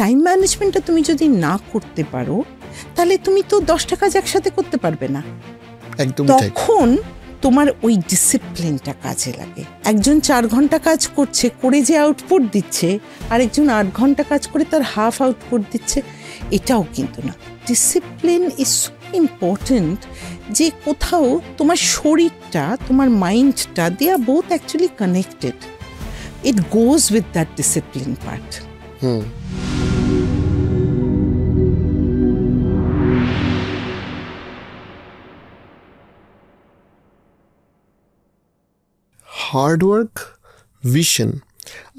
Time ম্যানেজমেন্টটা তুমি যদি না করতে পারো তাহলে তুমি তো 10টা কাজ একসাথে করতে পারবে না। তখন তোমার ওই ডিসিপ্লিনটা কাজে লাগে। একজন 4 ঘন্টা কাজ করছে, করে যে আউটপুট দিচ্ছে, আরেকজন 8 ঘন্টা কাজ করে তার হাফ আউটপুট দিচ্ছে, এটাও কিন্তু না। ডিসিপ্লিন ইজ সো ইম্পর্টেন্ট যে কোথাও তোমার শরীরটা, তোমার মাইন্ডটা, they are both actually connected. It goes with that discipline part. Hard work, vision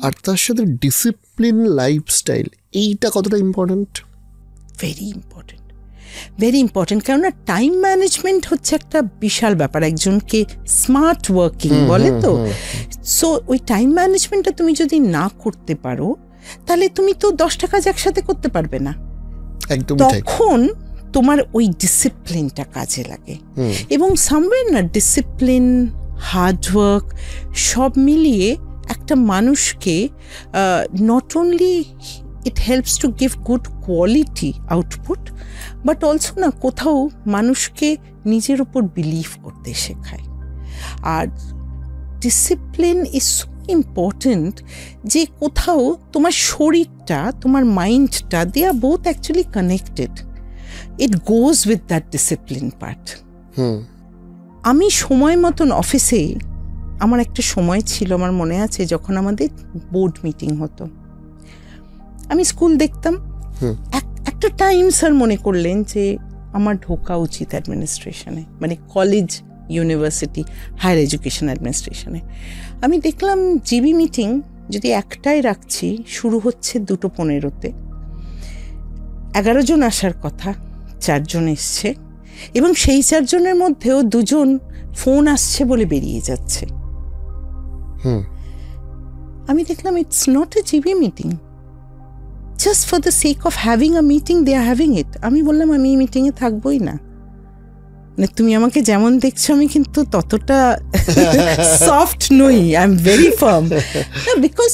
আর তার সাথে ডিসিপ্লিন লাইফস্টাইল, এইটা কতটা important? Very important, very important. কেননা টাইম ম্যানেজমেন্ট হচ্ছে একটা বিশাল ব্যাপার, একজনকে স্মার্ট ওয়ার্কিং বলে। তো সো ওই টাইম ম্যানেজমেন্টটা তুমি যদি না করতে পারো তাহলে তুমি তো 10টা কাজ একসাথে করতে পারবে না। তখন তোমার ওই ডিসিপ্লিনটা কাজে লাগে। এবং সামওয়্যার না ডিসিপ্লিন, হার্ডওয়ার্ক সব মিলিয়ে একটা মানুষকে not only it helps to give good quality output, but also না কোথাও মানুষকে নিজের উপর বিলিভ করতে শেখায়। আর ডিসিপ্লিন ইজ সো ইম্পর্টেন্ট যে কোথাও তোমার শরীরটা, তোমার মাইন্ডটা, they are both actually connected. It goes with that discipline part. আমি সময় মতন অফিসে, আমার একটা সময় ছিল, আমার মনে আছে, যখন আমাদের বোর্ড মিটিং হতো, আমি স্কুল দেখতাম। একটা টাইম স্যার মনে করলেন যে আমার ঢোকা উচিত অ্যাডমিনিস্ট্রেশনে, মানে কলেজ, ইউনিভার্সিটি, হায়ার এডুকেশন অ্যাডমিনিস্ট্রেশনে। আমি দেখলাম জিবি মিটিং যদি একটাই রাখছি, শুরু হচ্ছে 2:15-তে, 11 জন আসার কথা, 4 জন এসছে, এবং সেই 4 জনের মধ্যেও 2 জন ফোন আসছে বলে বেরিয়ে যাচ্ছে। আমি দেখলাম it's not a GB meeting, just for the sake of having a meeting they are having it. আমি বললাম আমি এই মিটিংয়ে থাকবোই না। মানে তুমি আমাকে যেমন দেখছো আমি কিন্তু ততটা সফট নই, I am very firm. Because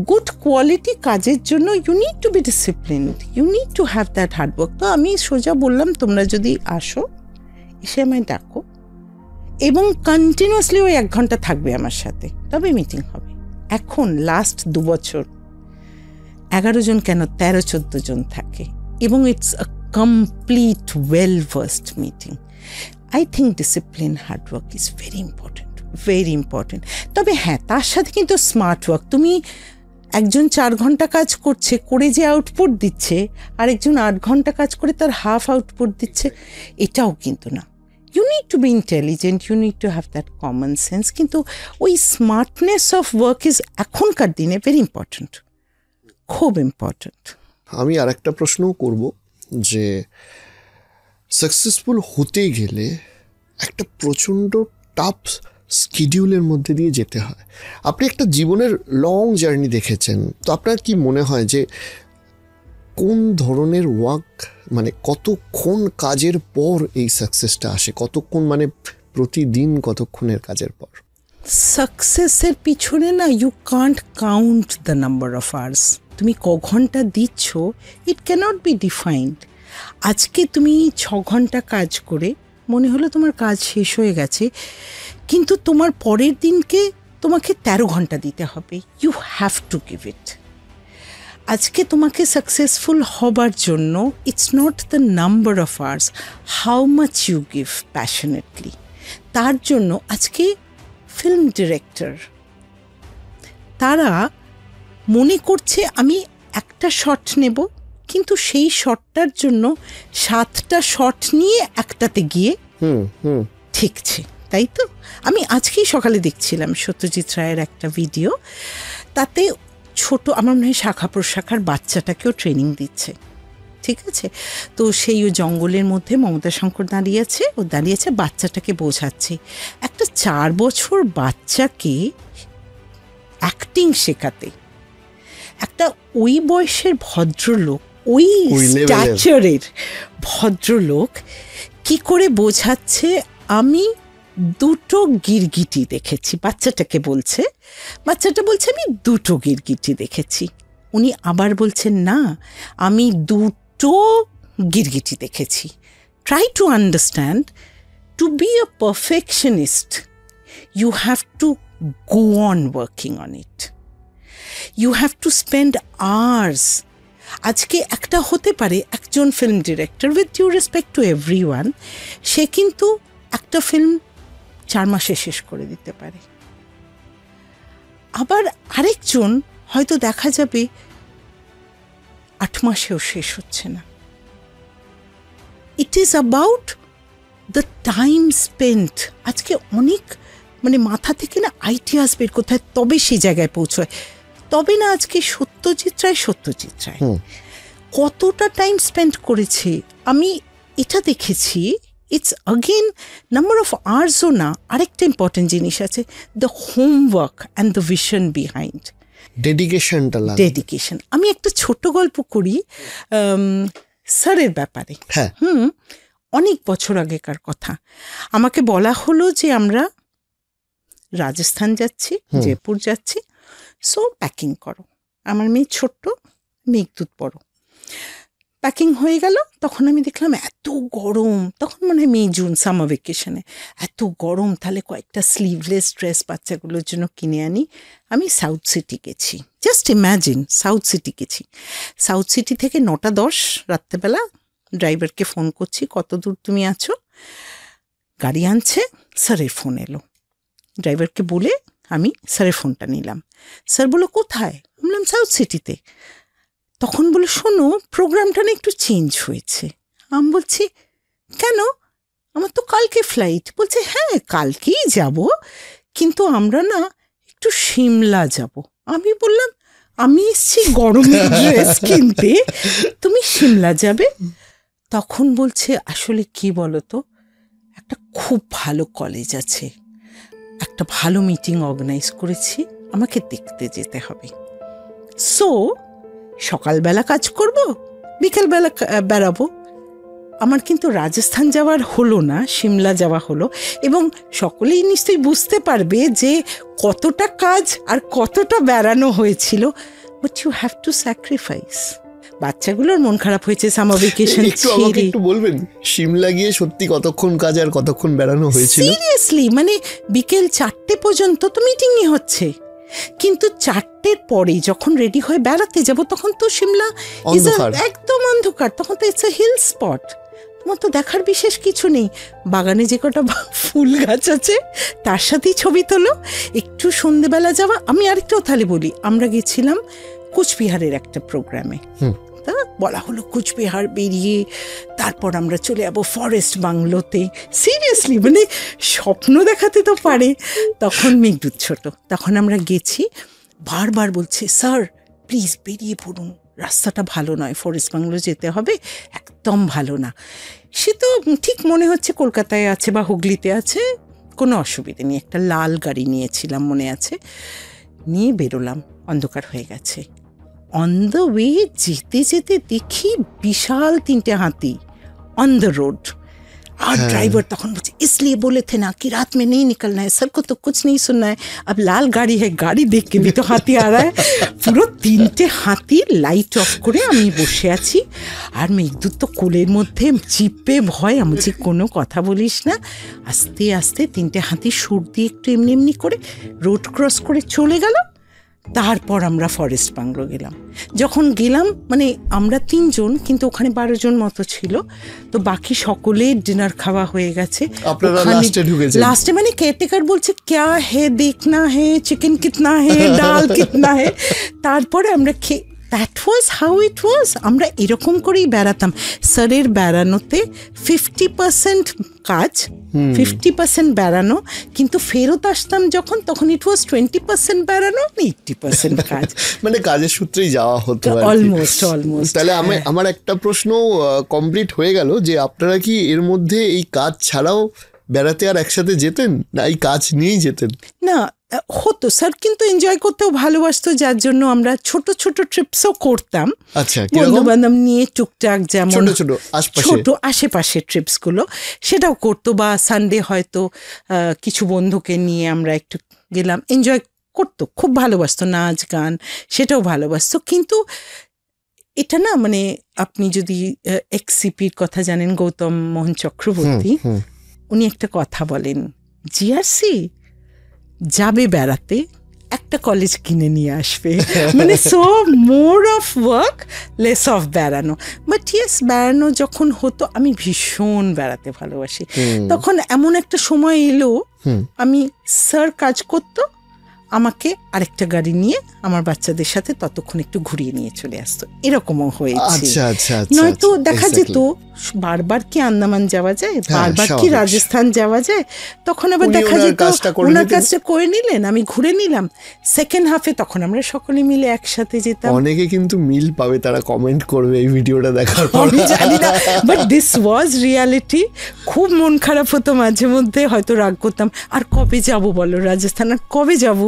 good quality কাজের জন্য you need to be disciplined, you need to have that hard work. তো আমি সোজা বললাম তোমরা যদি আসো, এসে আমায় ডাকো এবং কন্টিনিউয়াসলি ওই 1 ঘন্টা থাকবে আমার সাথে, তবে মিটিং হবে। এখন লাস্ট 2 বছর 11 জন কেন 13-14 জন থাকে, এবং it's a complete well versed meeting. I think discipline, hard work is very important, very important. তবে হ্যাঁ, তার সাথে কিন্তু স্মার্ট ওয়ার্ক। তুমি একজন 4 ঘন্টা কাজ করছে, করে যে আউটপুট দিচ্ছে, আরেকজন 8 ঘন্টা কাজ করে তার হাফ আউটপুট দিচ্ছে, এটাও কিন্তু না। You need to be intelligent, you need to have that common sense. কিন্তু ওই স্মার্টনেস অফ ওয়ার্ক ইজ এখনকার দিনে ভেরি ইম্পর্টেন্ট, খুব ইম্পর্টেন্ট। আমি আর একটা প্রশ্নও করব যে সাকসেসফুল হতে গেলে একটা প্রচণ্ড টাফ স্কিডিউলের মধ্যে দিয়ে যেতে হয়। আপনি একটা জীবনের লং জার্নি দেখেছেন, তো আপনার কি মনে হয় যে কোন ধরনের ওয়ার্ক, মানে কতক্ষণ কাজের পর এই সাকসেসটা আসে? কতক্ষণ, মানে প্রতিদিন কতক্ষণের কাজের পর? সাকসেসের পিছনে না you can't count the number of hours. তুমি ক ঘন্টা দিচ্ছ, ইট ক্যানট বি ডিফাইন্ড। আজকে তুমি 6 ঘন্টা কাজ করে মনে হলো তোমার কাজ শেষ হয়ে গেছে, কিন্তু তোমার পরের দিনকে তোমাকে 13 ঘন্টা দিতে হবে। You have to give it. আজকে তোমাকে সাকসেসফুল হবার জন্য it's not the number of hours, how much you give passionately. তার জন্য আজকে ফিল্ম ডিরেক্টর তারা মনে করছে আমি একটা শট নেব, কিন্তু সেই শটটার জন্য 7টা শট নিয়ে একটাতে গিয়ে ঠিকছে, তাই তো? আমি আজকেই সকালে দেখছিলাম সত্যজিৎ রায়ের একটা ভিডিও, তাতে ছোট, আমার মনে হয় শাখা প্রশাখার বাচ্চাটাকেও ট্রেনিং দিচ্ছে, ঠিক আছে? তো সেই জঙ্গলের মধ্যে মমতা শঙ্কর দাঁড়িয়েছে, ও দাঁড়িয়েছে বাচ্চাটাকে বোঝাচ্ছে। একটা 4 বছর বাচ্চাকে অ্যাক্টিং শেখাতে একটা ওই বয়সের ভদ্রলোক, ওই স্ট্যাচারের ভদ্রলোক কি করে বোঝাচ্ছে আমি 2টো গিরগিটি দেখেছি। বাচ্চাটাকে বলছে, বাচ্চাটা বলছে আমি 2টো গিরগিটি দেখেছি। উনি আবার বলছেন না, আমি দুটো গিরগিটি দেখেছি। Try to understand, to be a perfectionist you have to go on working on it. You have to spend hours. আজকে একটা হতে পারে একজন film director, with due respect to everyone, সে কিন্তু একটা ফিল্ম 4 মাসে শেষ করে দিতে পারে। আবার আরেকজন হয়তো দেখা যাবে 8 মাসেও শেষ হচ্ছে না। It is about the time spent. আজকে অনেক মাথা থেকে না আইডিয়াস বের কোথায়, তবে সেই জায়গায় পৌঁছয়, তবে না আজকে সত্যজিৎ রায় কতটা টাইম স্পেন্ড করেছে। আমি এটা দেখেছি, ইটস অগেন নাম্বার অফ আওয়ার্সও না, আরেকটা ইম্পর্টেন্ট জিনিস আছে, the homework and the vision behind, dedication. আমি একটা ছোট গল্প করি স্যারের ব্যাপারে। অনেক বছর আগেকার কথা। আমাকে বলা হলো যে আমরা রাজস্থান যাচ্ছি, জয়পুর যাচ্ছি, সো প্যাকিং করো। আমার মেয়ে ছোট্ট, মেঘদূত বড়। প্যাকিং হয়ে গেল, তখন আমি দেখলাম এত গরম, তখন মনে হয় মে জুন সামার ভেকেশনে, এত গরম, তাহলে কয়েকটা স্লিভলেস ড্রেস বাচ্চাগুলোর জন্য কিনে আনি। আমি সাউথ সিটি গেছি, জাস্ট ইম্যাজিন, সাউথ সিটি গেছি। সাউথ সিটি থেকে 9:10 রাত্রেবেলা ড্রাইভারকে ফোন করছি, কত দূর তুমি আছো? গাড়ি আনছে, স্যারের ফোন এলো। ড্রাইভারকে বলে আমি স্যারের ফোনটা নিলাম। স্যার বললো কোথায়? বললাম সাউথ সিটিতে। তখন বলে শোনো, প্রোগ্রামটা না একটু চেঞ্জ হয়েছে। আমি বলছি কেন? আমার তো কালকে ফ্লাইট। বলছে হ্যাঁ কালকেই যাব, কিন্তু আমরা না একটু সিমলা যাব। আমি বললাম আমি এসছি গরমের ড্রেস কিনতে, তুমি সিমলা যাবে? তখন বলছে আসলে কি বলো তো, একটা খুব ভালো কলেজ আছে, একটা ভালো মিটিং অর্গানাইজ করেছি, আমাকে দেখতে যেতে হবে। সো সকালবেলা কাজ করব, বিকেলবেলা বেরাবো। আমার কিন্তু রাজস্থান যাওয়ার হলো না, সিমলা যাওয়া হলো। এবং সকলেই নিশ্চয়ই বুঝতে পারবে যে কতটা কাজ আর কতটা বেড়ানো হয়েছিল। But you have to sacrifice. বাচ্চাগুলোর মন খারাপ হয়েছে সামার ভ্যাকেশন ছেড়ে। একটু বলবেন সিমলা গিয়ে সত্যি কতক্ষণ কাজ আর কতক্ষণ বেড়ানো হয়েছিল? সিরিয়াসলি, বিকেল 4টে পর্যন্ত তো মিটিংই হচ্ছে, কিন্তু 4টের পরে যখন রেডি হয়ে বেড়াতে যাব তখন তো সিমলা একদম অন্ধকার, তখন তো ইটস আ হিল স্পট, তোমার তো দেখার বিশেষ কিছু নেই। বাগানে যে কটা ফুল গাছ আছে তার সাথেই ছবি তোলো, একটু সন্ধেবেলা যাওয়া। আমি আরেকটাও তাহলে বলি, আমরা গেছিলাম কোচবিহারের একটা প্রোগ্রামে, তা বলা হলো কোচবিহার বেরিয়ে তারপর আমরা চলে যাবো ফরেস্ট বাংলোতে। সিরিয়াসলি স্বপ্ন দেখাতে তো পারে। তখন মেঘদূত ছোট, তখন আমরা গেছি, বারবার বলছে স্যার প্লিজ বেরিয়ে পড়ুন, রাস্তাটা ভালো নয়, ফরেস্ট বাংলো যেতে হবে, একদম ভালো না। সে তো ঠিক মনে হচ্ছে কলকাতায় আছে বা হুগলিতে আছে, কোনো অসুবিধে নেই। একটা লাল গাড়ি নিয়েছিলাম মনে আছে, নিয়ে বেরোলাম, অন্ধকার হয়ে গেছে। অন দ্য ওয়ে যেতে যেতে দেখি বিশাল 3টে হাতি অন দ্য রোড। और ड्राइवर तখন বলছে इसलिए बोले थे ना कि रात में नहीं निकलना है, सर को तो कुछ नहीं सुनना है, अब लाल गाड़ी है, गाड़ी देख के भी तो हाथी आ रहा है। পুরো 3টে হাতি লাইট অফ করে আমি বসে আছি, আর মেঘদূত তো কোলের মধ্যে চিপে ভয়। আমি বলছি কোনো কথা বলিস না। আস্তে আস্তে 3টে হাতি সুর দিয়ে একটু এমনি এমনি করে রোড ক্রস করে চলে গেল। তারপর আমরা ফরেস্ট বাংলো গেলাম। যখন গেলাম আমরা 3 জন, কিন্তু ওখানে 12 জন মতো ছিল, তো বাকি সকলের ডিনার খাওয়া হয়ে গেছে। লাস্টে কেয়ারটেকার বলছে ক্যা হে দেখনা হে, চিকেন কিতনা হে, ডাল কিতনা হে। তারপরে আমরা দ্যাট ওয়াজ হাউ ইট ওয়াজ। আমরা এরকম করেই বেড়াতাম। স্যারের বেড়ানোতে 50% কাজ, 50% বেড়ানো, কিন্তু ফেরত আসতাম যখন, তখন ইট ওয়াজ 20% বেড়ানো, 80% কাজ। কাজের সূত্রেই যাওয়া হতো অলমোস্ট। তাহলে আমার একটা প্রশ্ন কমপ্লিট হয়ে গেল, যে আপনারা কি এর মধ্যে এই কাজ ছাড়াও বেড়াতে আর একসাথে যেতেন, না এই কাজ নিয়েই যেতেন? না, হতো। স্যার কিন্তু এনজয় করতেও ভালোবাসতো, যার জন্য আমরা ছোট ছোট ট্রিপসও করতাম। আচ্ছা, বন্ধু বান্ধব নিয়ে টুকটাক, যেমন ছোট আশেপাশের ট্রিপসগুলো সেটাও করতো, বা সানডে হয়তো কিছু বন্ধুকে নিয়ে আমরা একটু গেলাম, এনজয় করতো, খুব ভালোবাসতো নাচ গান, সেটাও ভালোবাসতো। কিন্তু এটা না মানে আপনি যদি এক্সিপির কথা জানেন, গৌতম মোহন চক্রবর্তী, উনি একটা কথা বলেন, জিআরসি যাবে বেড়াতে, একটা কলেজ কিনে নিয়ে আসবে, মানে so more of work less of বেড়ানো। বাট ইয়েস, বেড়ানো যখন হতো, আমি ভীষণ বেড়াতে ভালোবাসি। তখন এমন একটা সময় এলো, আমি স্যার কাজ করতো, আমাকে আরেকটা গাড়ি নিয়ে আমার বাচ্চাদের সাথে ততক্ষণ একটু ঘুরিয়ে নিয়ে চলে আসতো, এরকমও হয়েছে। নয়তো দেখা যেত বারবার কি আন্দামান যাওয়া যায়, বারবার কি রাজস্থান যাওয়া যায়, তখন আবার দেখা যেত ওনার কাজটা করে নিলেন, আমি ঘুরে নিলাম। সেকেন্ড হাফে তখন আমরা সকলে মিলে একসাথে যেতাম। অনেকে কিন্তু মিল পাবে, তারা কমেন্ট করবে এই ভিডিওটা দেখার পর, আমি জানি না, বাট দিস ওয়াজ রিয়ালিটি। খুব মন খারাপ হতো মাঝে মধ্যে, হয়তো রাগ করতাম, আর কবে যাব বলো রাজস্থান, আর কবে যাব।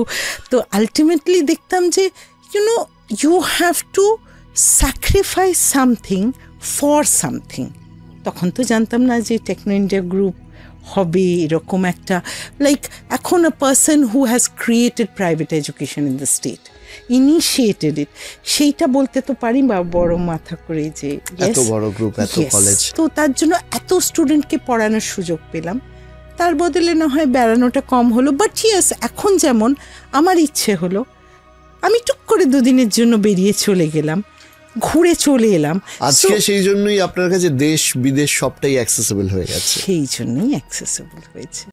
তো আলটিমেটলি দেখতাম যে you have to sacrifice something for something. তখন তো জানতাম না যে টেকনো ইন্ডিয়া গ্রুপ হবে এরকম একটা, লাইক এখন a person who has created private education in the state, initiated it, সেইটা বলতে তো পারি বা বড় মাথা করে যে এত বড় গ্রুপ, এত কলেজ, তো তার জন্য এত স্টুডেন্টকে পড়ানোর সুযোগ পেলাম। তার বদলে না হয় বেড়ানোটা কম হলো, বাট ইয়েস, এখন যেমন আমার ইচ্ছে হলো, আমি টুক করে দুদিনের জন্য বেরিয়ে চলে গেলাম, ঘুরে চলে এলাম। আজকে সেই জন্যই আপনার কাছে দেশ বিদেশ সবটাই অ্যাক্সেসিবল হয়ে গেছে, সেই জন্যই অ্যাক্সেসিবল হয়েছে।